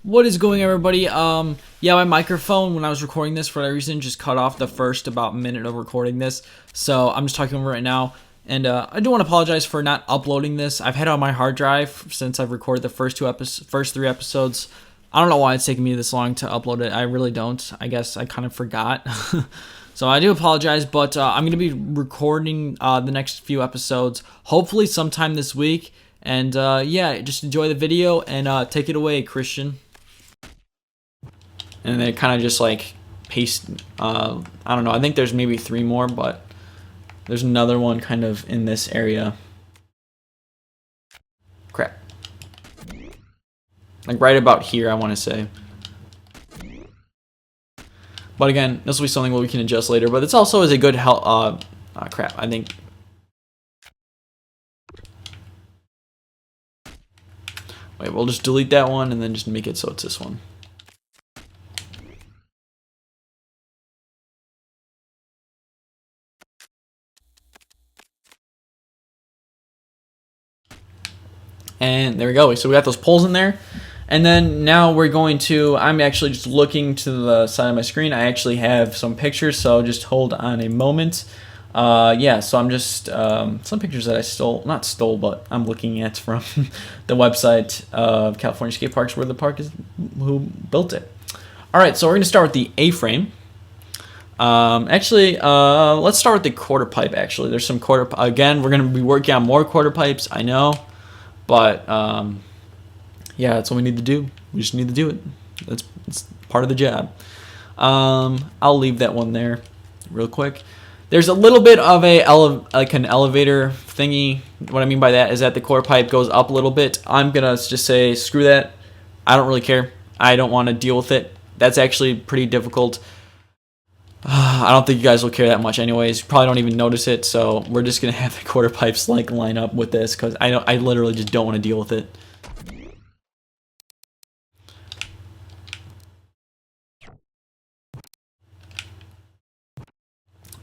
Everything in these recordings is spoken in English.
What is going on, everybody? Yeah, my microphone when I was recording this for whatever reason just cut off the first about minute of recording this, so I'm just talking over it right now. And I do want to apologize for not uploading this. I've had it on my hard drive since I've recorded the first three episodes. I don't know why it's taking me this long to upload it. I really don't. I guess I kind of forgot. So I do apologize, but I'm going to be recording the next few episodes, hopefully sometime this week. And yeah, just enjoy the video and take it away, Christian. And then it kind of just like paste. I don't know. I think there's maybe three more, but there's another one kind of in this area. Crap. Like right about here, I want to say. But again, this will be something we can adjust later. But this also is a good help. Crap. I think. Wait, we'll just delete that one and then just make it so it's this one. And there we go. So we got those poles in there. And then now we're going to, I'm actually just looking to the side of my screen. I actually have some pictures, so just hold on a moment. Yeah, so I'm just, some pictures that I not stole, but I'm looking at from the website of California Skate Parks, where the park is, who built it. All right, so we're going to start with the A-frame. Let's start with the quarter pipe, actually. There's some again, we're going to be working on more quarter pipes, I know. But yeah, that's what we need to do. We just need to do it. It's part of the job. I'll leave that one there real quick. There's a little bit of an elevator thingy. What I mean by that is that the quarter pipe goes up a little bit. I'm gonna just say screw that. I don't really care. I don't want to deal with it. That's actually pretty difficult. I don't think you guys will care that much anyways. You probably don't even notice it, so we're just going to have the quarter pipes like line up with this because I literally just don't want to deal with it.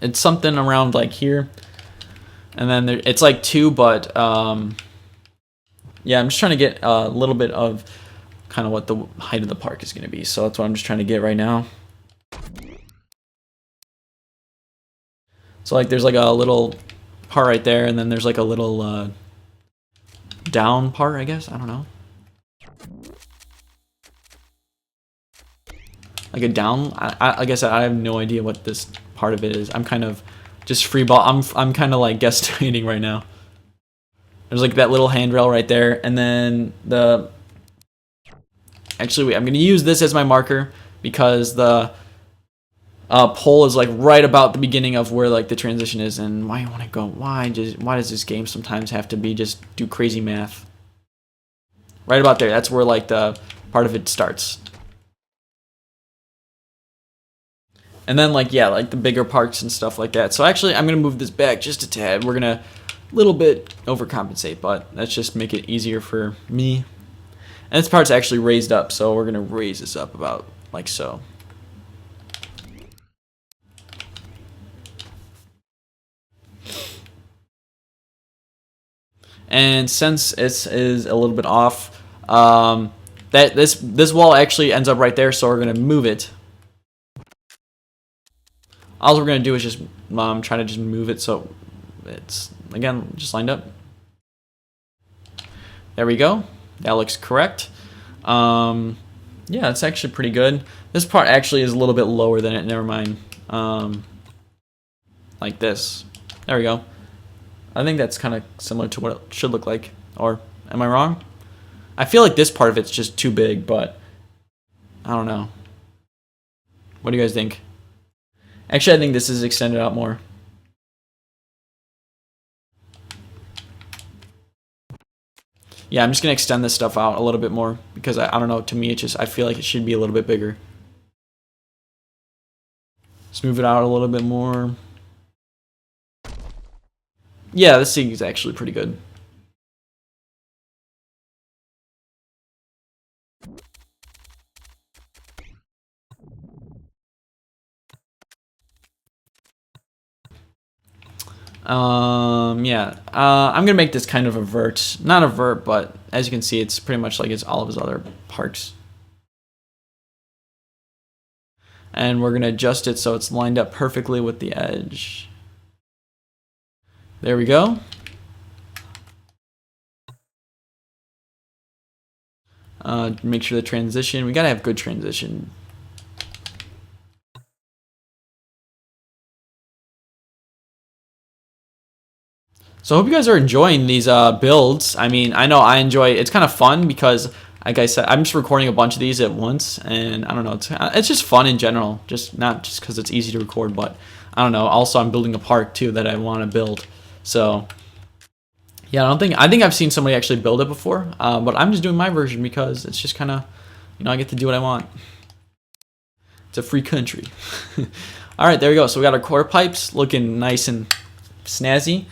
It's something around like here. And then it's like two, but yeah, I'm just trying to get a little bit of kind of what the height of the park is going to be. So that's what I'm just trying to get right now. So like there's like a little part right there, and then there's like a little down part, I guess. I don't know. Like a down. Like I said, I have no idea what this part of it is. I'm kind of just free ball. I'm kind of like guesstimating right now. There's like that little handrail right there, and then the. Actually, I'm gonna use this as my marker because the pole is like right about the beginning of where like the transition is. And why you want to go? Why does this game sometimes have to be just do crazy math? Right about there. That's where like the part of it starts. And then like yeah, like the bigger parks and stuff like that. So actually, I'm gonna move this back just a tad. We're gonna a little bit overcompensate, but let's just make it easier for me. And this part's actually raised up, so we're gonna raise this up about like so. And since it is a little bit off, that this wall actually ends up right there, so we're gonna move it. All we're gonna do is just try to just move it so it's again just lined up. There we go. That looks correct. Yeah, it's actually pretty good. This part actually is a little bit lower than it. Never mind. Like this. There we go. I think that's kind of similar to what it should look like. Or am I wrong? I feel like this part of it's just too big, but I don't know. What do you guys think? Actually, I think this is extended out more. Yeah, I'm just going to extend this stuff out a little bit more because I don't know, to me I feel like it should be a little bit bigger. Let's move it out a little bit more. Yeah, this thing is actually pretty good. Yeah. I'm gonna make this kind of a vert. Not a vert, but as you can see, it's pretty much like it's all of his other parks. and we're going to adjust it so it's lined up perfectly with the edge. There we go. Make sure the transition, we got to have good transition. So I hope you guys are enjoying these builds. I mean, I know I enjoy it. It's kind of fun because, like I said, I'm just recording a bunch of these at once, and I don't know, it's just fun in general. Just not just because it's easy to record, but I don't know. Also, I'm building a park too that I want to build. So yeah, I think I've seen somebody actually build it before, but I'm just doing my version because it's just kind of, you know, I get to do what I want. It's a free country. All right, there we go. So we got our quarter pipes looking nice and snazzy.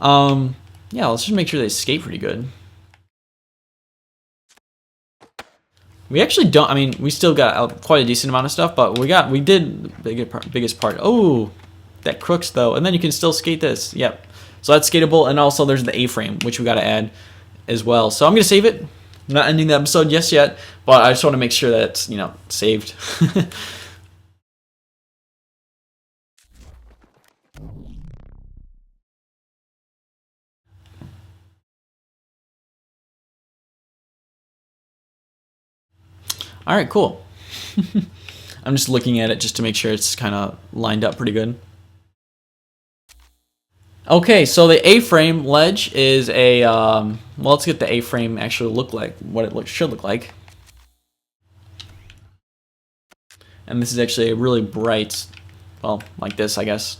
Yeah, let's just make sure they skate pretty good. We actually don't, I mean, we still got quite a decent amount of stuff, but we did the biggest part. Oh, that crooks though, and then you can still skate this. Yep. So that's skatable, and also there's the A-frame, which we got to add as well. So I'm going to save it. I'm not ending the episode just yet, but I just want to make sure that it's, you know, saved. All right, cool. I'm just looking at it just to make sure it's kind of lined up pretty good. Okay, so the A-frame ledge is a, well, let's get the A-frame actually look like, what it should look like. And this is actually a really bright, well, like this, I guess.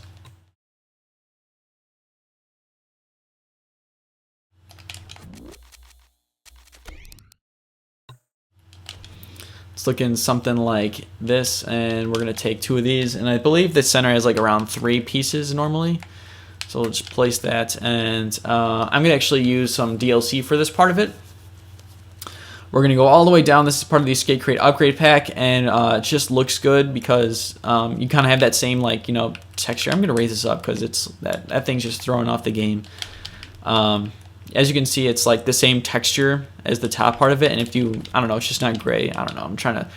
It's looking something like this, and we're going to take 2 of these, and I believe the center has like around 3 pieces normally. So we'll just place that, and I'm going to actually use some DLC for this part of it. We're going to go all the way down. This is part of the Skate Crate upgrade pack, and it just looks good because you kind of have that same, like, you know, texture. I'm going to raise this up because it's that thing's just throwing off the game. As you can see, it's like the same texture as the top part of it, and if you, I don't know, it's just not gray. I don't know. I'm trying to,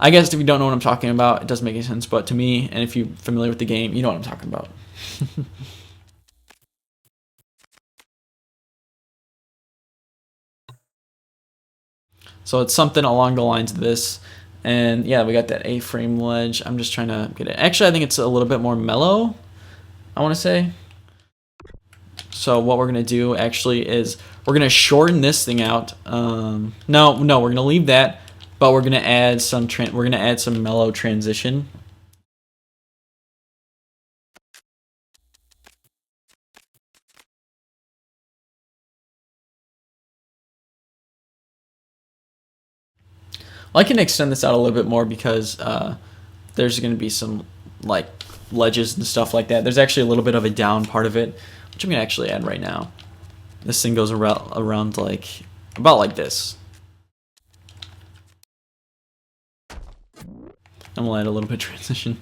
I guess if you don't know what I'm talking about, it doesn't make any sense, but to me, and if you're familiar with the game, you know what I'm talking about. So it's something along the lines of this. And yeah, we got that A-frame ledge. I'm just trying to get it. Actually, I think it's a little bit more mellow, I want to say. So what we're going to do actually is we're going to shorten this thing out. No, we're going to leave that, but we're going to add some mellow transition. Well, I can extend this out a little bit more because there's going to be some like ledges and stuff like that. There's actually a little bit of a down part of it, which I'm going to actually add right now. This thing goes around like about like this. And we'll add a little bit of transition.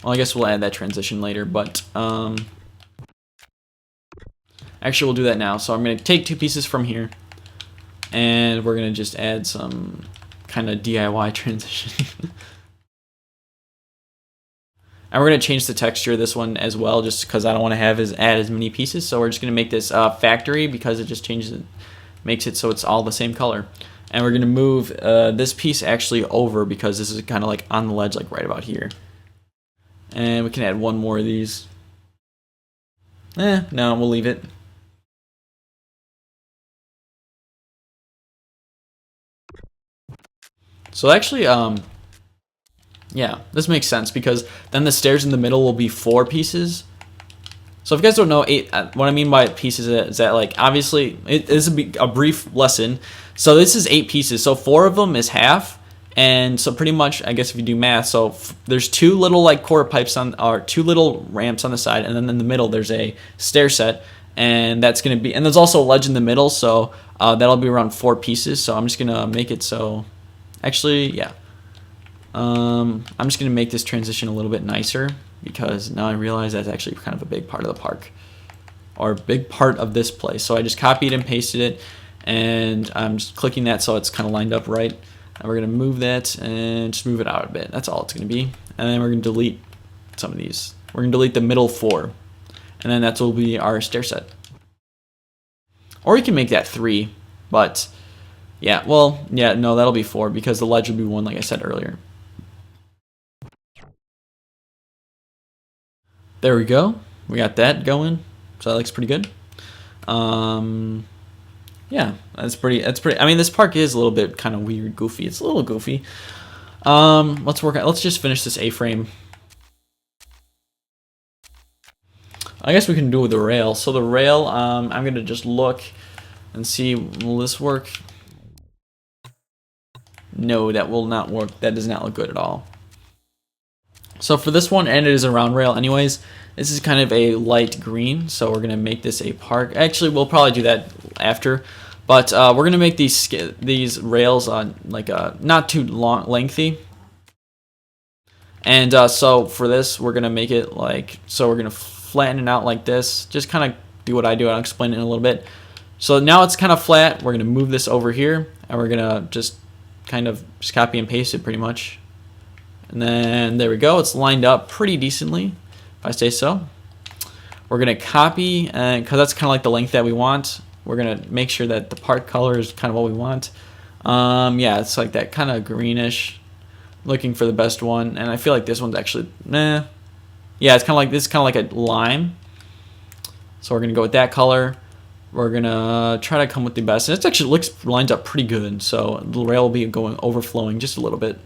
Well, I guess we'll add that transition later, but actually we'll do that now. So I'm going to take 2 pieces from here, and we're going to just add some kind of DIY transition. And we're going to change the texture of this one as well, just because I don't want to add as many pieces. So we're just going to make this factory because it just changes it, makes it so it's all the same color. And we're going to move this piece actually over because this is kind of like on the ledge, like right about here. And we can add 1 more of these. No, we'll leave it. So actually, yeah, this makes sense because then the stairs in the middle will be 4 pieces. So if you guys don't know, what I mean by pieces is that, like, obviously, it is a brief lesson. So this is 8 pieces. So 4 of them is half. And so pretty much, I guess if you do math, so there's 2 little like quarter pipes or 2 little ramps on the side, and then in the middle there's a stair set, and that's gonna be, and there's also a ledge in the middle, so that'll be around 4 pieces. So I'm just gonna make it so, actually, yeah, I'm just gonna make this transition a little bit nicer because now I realize that's actually kind of a big part of the park, or a big part of this place. So I just copied and pasted it, and I'm just clicking that so it's kind of lined up right. And we're going to move that and just move it out a bit. That's all it's going to be. And then we're going to delete some of these. We're going to delete the middle 4. And then that will be our stair set. Or you can make that 3. But yeah, well, yeah, no, that'll be 4 because the ledge will be 1 like I said earlier. There we go. We got that going. So that looks pretty good. Yeah, that's pretty. I mean, this park is a little bit kind of weird, goofy. It's a little goofy. Let's just finish this A-frame. I guess we can do it with the rail. So the rail, I'm gonna just look and see, will this work? No, that will not work. That does not look good at all. So for this one, and it is a round rail anyways, this is kind of a light green, so we're gonna make this a park. Actually, we'll probably do that after, but we're gonna make these rails on like not too lengthy. And so for this, we're gonna make it like, so we're gonna flatten it out like this. Just kind of do what I do. I'll explain it in a little bit. So now it's kind of flat. We're gonna move this over here, and we're gonna just kind of just copy and paste it pretty much. And then there we go. It's lined up pretty decently, if I say so. We're gonna copy, and because that's kind of like the length that we want, we're gonna make sure that the part color is kind of what we want. Yeah, it's like that kind of greenish. Looking for the best one, and I feel like this one's actually, yeah, it's kind of like this, kind of like a lime. So we're gonna go with that color. We're gonna try to come with the best, and it actually lines up pretty good. So the rail will be overflowing just a little bit.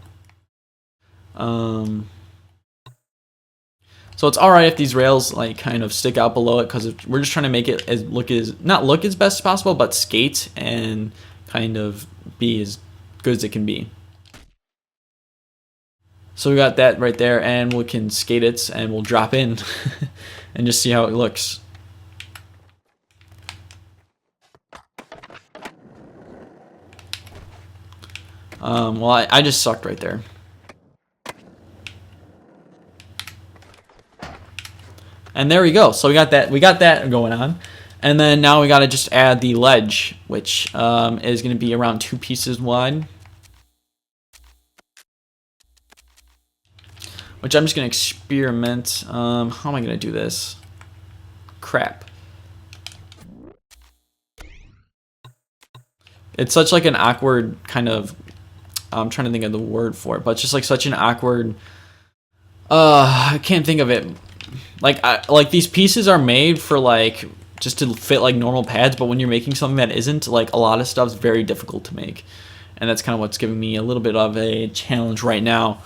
So it's all right if these rails like kind of stick out below it, because we're just trying to make it not look as best as possible, but skate and kind of be as good as it can be. So we got that right there, and we can skate it, and we'll drop in and just see how it looks. Well, I just sucked right there. And there we go. So we got that going on. And then now we got to just add the ledge, which is going to be around 2 pieces wide. Which I'm just going to experiment. How am I going to do this? Crap. It's such like an awkward kind of, I'm trying to think of the word for it, but it's just like such an awkward, I can't think of it. Like these pieces are made for like just to fit like normal pads, but when you're making something that isn't, like a lot of stuff's very difficult to make. And that's kind of what's giving me a little bit of a challenge right now.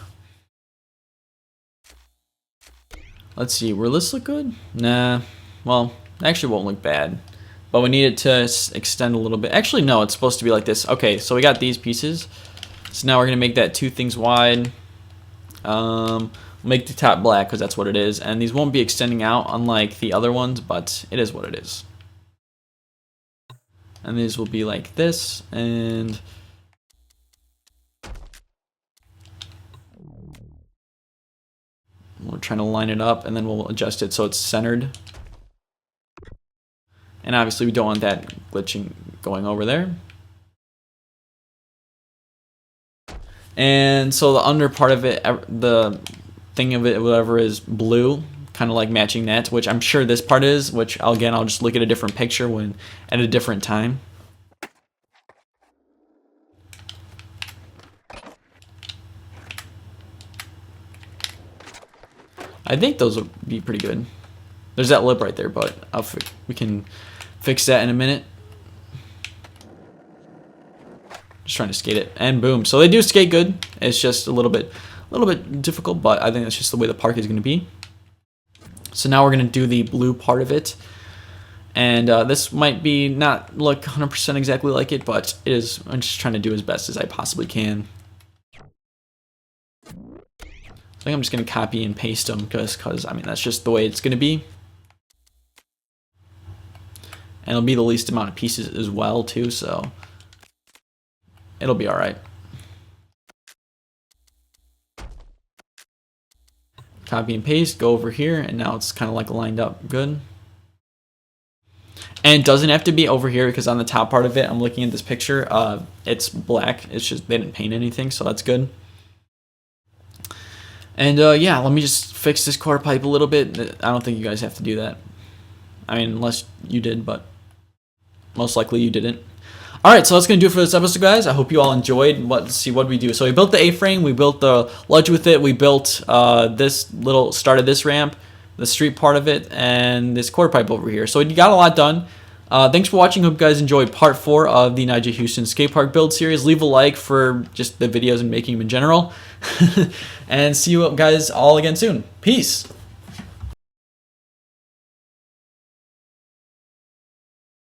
Let's see, will this look good? Nah, well, actually won't look bad. But we need it to extend a little bit. Actually, no, it's supposed to be like this. Okay, so we got these pieces. So now we're gonna make that 2 things wide. Make the top black because that's what it is. And these won't be extending out unlike the other ones, but it is what it is. And these will be like this, and we're trying to line it up, and then we'll adjust it so it's centered. And obviously we don't want that glitching going over there. And so the under part of it, the thing of it, whatever, is blue, kind of like matching that, which I'm sure this part is, which again, I'll just look at a different picture when at a different time. I think those would be pretty good. There's that lip right there, but we can fix that in a minute. Just trying to skate it, and boom. So they do skate good. It's just a little bit difficult, but I think that's just the way the park is going to be. So now we're going to do the blue part of it, and this might be not look 100% exactly like it, but it is. I'm just trying to do as best as I possibly can. I think I'm just going to copy and paste them because I mean that's just the way it's going to be. And it'll be the least amount of pieces as well too, so it'll be alright. Copy and paste, go over here, and now it's kind of like lined up good. And it doesn't have to be over here, because on the top part of it, I'm looking at this picture, it's black. It's just they didn't paint anything, so that's good. And yeah, let me just fix this quarter pipe a little bit. I don't think you guys have to do that. I mean, unless you did, but most likely you didn't. All right, so that's going to do it for this episode, guys. I hope you all enjoyed. Let's see what we do. So we built the A-frame. We built the ledge with it. We built started this ramp, the street part of it, and this quarter pipe over here. So you got a lot done. Thanks for watching. Hope you guys enjoyed part 4 of the Nyjah Huston skate park build series. Leave a like for just the videos and making them in general. And see you guys all again soon. Peace.